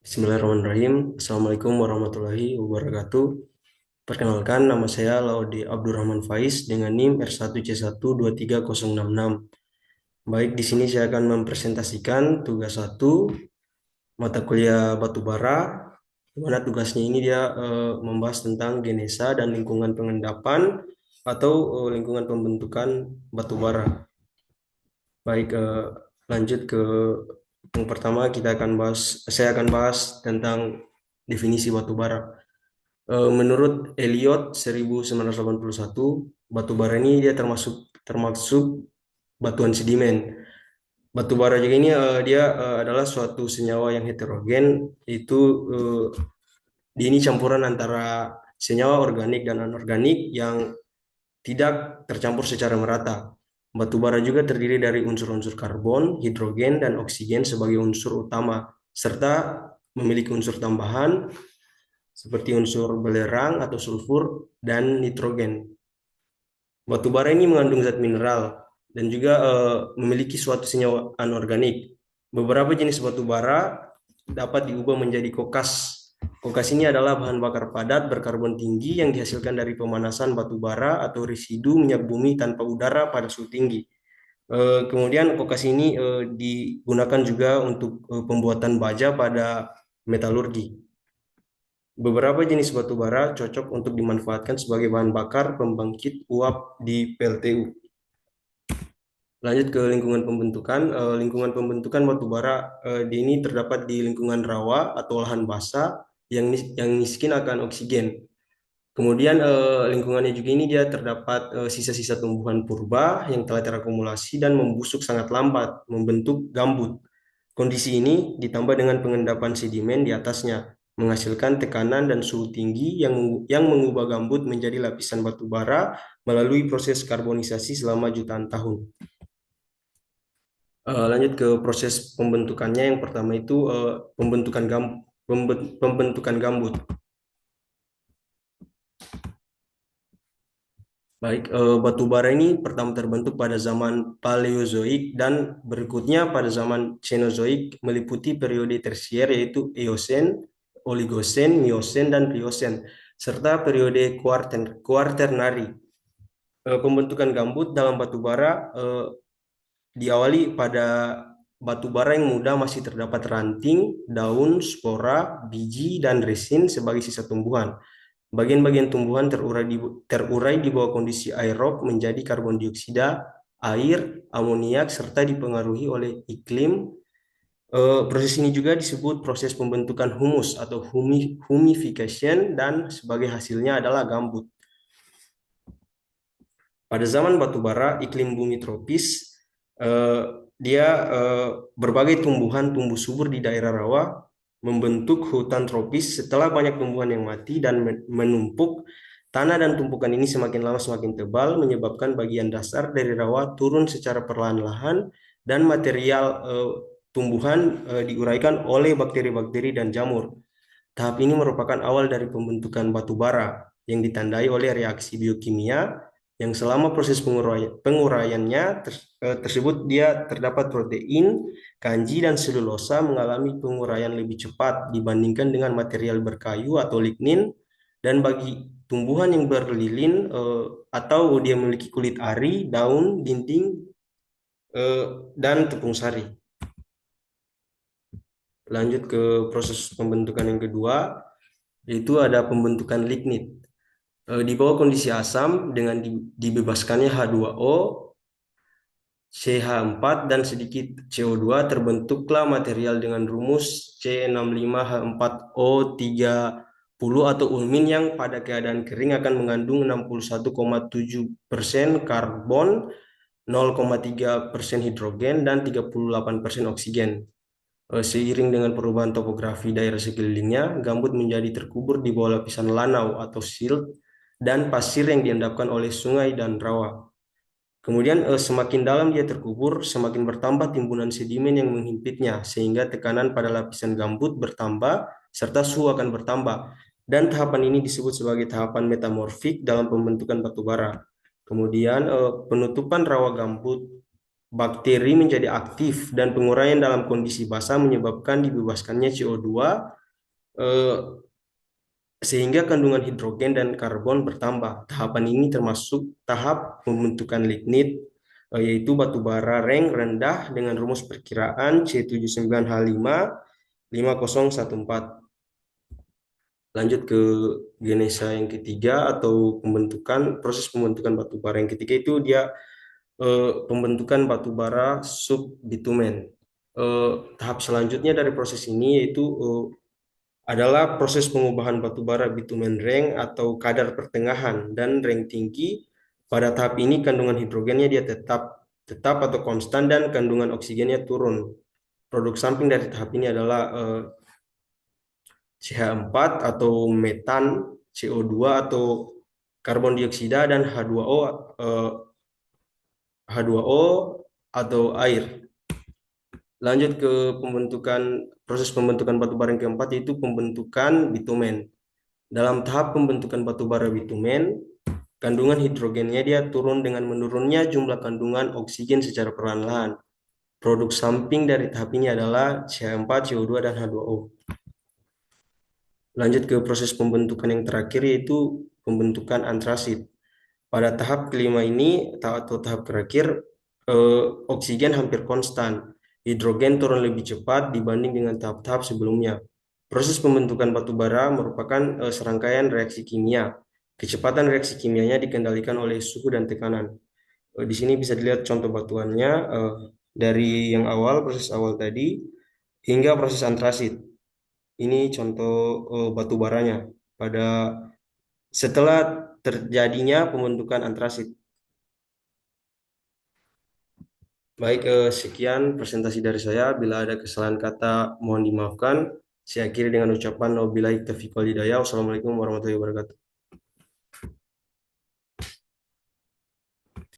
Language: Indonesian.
Bismillahirrahmanirrahim. Assalamualaikum warahmatullahi wabarakatuh. Perkenalkan, nama saya Laode Abdurrahman Faiz dengan NIM R1C1230066. Baik, di sini saya akan mempresentasikan tugas 1 mata kuliah batubara, di mana tugasnya ini dia membahas tentang genesa dan lingkungan pengendapan atau lingkungan pembentukan batubara. Baik, lanjut ke yang pertama saya akan bahas tentang definisi batu bara. Menurut Elliot 1981, batu bara ini dia termasuk batuan sedimen. Batu bara juga ini dia adalah suatu senyawa yang heterogen, itu eh, dia ini campuran antara senyawa organik dan anorganik yang tidak tercampur secara merata. Batu bara juga terdiri dari unsur-unsur karbon, hidrogen, dan oksigen sebagai unsur utama, serta memiliki unsur tambahan seperti unsur belerang atau sulfur dan nitrogen. Batu bara ini mengandung zat mineral dan juga memiliki suatu senyawa anorganik. Beberapa jenis batu bara dapat diubah menjadi kokas. Kokas ini adalah bahan bakar padat berkarbon tinggi yang dihasilkan dari pemanasan batu bara atau residu minyak bumi tanpa udara pada suhu tinggi. Kemudian kokas ini digunakan juga untuk pembuatan baja pada metalurgi. Beberapa jenis batu bara cocok untuk dimanfaatkan sebagai bahan bakar pembangkit uap di PLTU. Lanjut ke lingkungan pembentukan. Lingkungan pembentukan batu bara di ini terdapat di lingkungan rawa atau lahan basah yang miskin akan oksigen. Kemudian lingkungannya juga ini dia terdapat sisa-sisa tumbuhan purba yang telah terakumulasi dan membusuk sangat lambat, membentuk gambut. Kondisi ini ditambah dengan pengendapan sedimen di atasnya, menghasilkan tekanan dan suhu tinggi yang mengubah gambut menjadi lapisan batu bara melalui proses karbonisasi selama jutaan tahun. Lanjut ke proses pembentukannya. Yang pertama itu pembentukan gambut. Baik, batu bara ini pertama terbentuk pada zaman Paleozoik dan berikutnya pada zaman Cenozoik meliputi periode tersier yaitu Eosen, Oligosen, Miosen, dan Pliosen serta periode kuaternari. Pembentukan gambut dalam batu bara diawali pada batu bara yang muda masih terdapat ranting, daun, spora, biji, dan resin sebagai sisa tumbuhan. Bagian-bagian tumbuhan terurai di bawah kondisi aerob menjadi karbon dioksida, air, amoniak, serta dipengaruhi oleh iklim. Proses ini juga disebut proses pembentukan humus atau humification dan sebagai hasilnya adalah gambut. Pada zaman batu bara, iklim bumi tropis, eh, dia berbagai tumbuhan tumbuh subur di daerah rawa, membentuk hutan tropis setelah banyak tumbuhan yang mati dan menumpuk. Tanah dan tumpukan ini semakin lama semakin tebal, menyebabkan bagian dasar dari rawa turun secara perlahan-lahan dan material tumbuhan diuraikan oleh bakteri-bakteri dan jamur. Tahap ini merupakan awal dari pembentukan batu bara yang ditandai oleh reaksi biokimia yang selama proses penguraiannya tersebut dia terdapat protein, kanji, dan selulosa mengalami penguraian lebih cepat dibandingkan dengan material berkayu atau lignin, dan bagi tumbuhan yang berlilin atau dia memiliki kulit ari, daun, dinding, eh, dan tepung sari. Lanjut ke proses pembentukan yang kedua, yaitu ada pembentukan lignit. Di bawah kondisi asam dengan dibebaskannya H2O, CH4 dan sedikit CO2 terbentuklah material dengan rumus C65H4O30 atau ulmin yang pada keadaan kering akan mengandung 61,7% karbon, 0,3% hidrogen, dan 38% oksigen. Seiring dengan perubahan topografi daerah sekelilingnya, gambut menjadi terkubur di bawah lapisan lanau atau silt dan pasir yang diendapkan oleh sungai dan rawa. Kemudian semakin dalam dia terkubur, semakin bertambah timbunan sedimen yang menghimpitnya, sehingga tekanan pada lapisan gambut bertambah, serta suhu akan bertambah. Dan tahapan ini disebut sebagai tahapan metamorfik dalam pembentukan batu bara. Kemudian penutupan rawa gambut. bakteri menjadi aktif dan penguraian dalam kondisi basah menyebabkan dibebaskannya CO2 eh, sehingga kandungan hidrogen dan karbon bertambah. Tahapan ini termasuk tahap pembentukan lignit, yaitu batu bara rank rendah dengan rumus perkiraan C79H5 5014. Lanjut ke genesa yang ketiga atau proses pembentukan batu bara yang ketiga itu dia pembentukan batu bara subbitumen. Tahap selanjutnya dari proses ini yaitu adalah proses pengubahan batu bara bitumen rank atau kadar pertengahan dan rank tinggi. Pada tahap ini kandungan hidrogennya dia tetap tetap atau konstan dan kandungan oksigennya turun. Produk samping dari tahap ini adalah CH4 atau metan, CO2 atau karbon dioksida dan H2O atau air. Lanjut ke proses pembentukan batu bara yang keempat yaitu pembentukan bitumen. Dalam tahap pembentukan batu bara bitumen, kandungan hidrogennya dia turun dengan menurunnya jumlah kandungan oksigen secara perlahan-lahan. Produk samping dari tahap ini adalah CH4, CO2, dan H2O. Lanjut ke proses pembentukan yang terakhir yaitu pembentukan antrasit. Pada tahap kelima ini atau tahap terakhir, oksigen hampir konstan. Hidrogen turun lebih cepat dibanding dengan tahap-tahap sebelumnya. Proses pembentukan batu bara merupakan serangkaian reaksi kimia. Kecepatan reaksi kimianya dikendalikan oleh suhu dan tekanan. Di sini bisa dilihat contoh batuannya dari yang awal, proses awal tadi, hingga proses antrasit. Ini contoh batu baranya pada setelah terjadinya pembentukan antrasit. Baik, sekian presentasi dari saya. Bila ada kesalahan kata, mohon dimaafkan. Saya akhiri dengan ucapan wabillahi taufiq wal hidayah. Wassalamualaikum warahmatullahi wabarakatuh.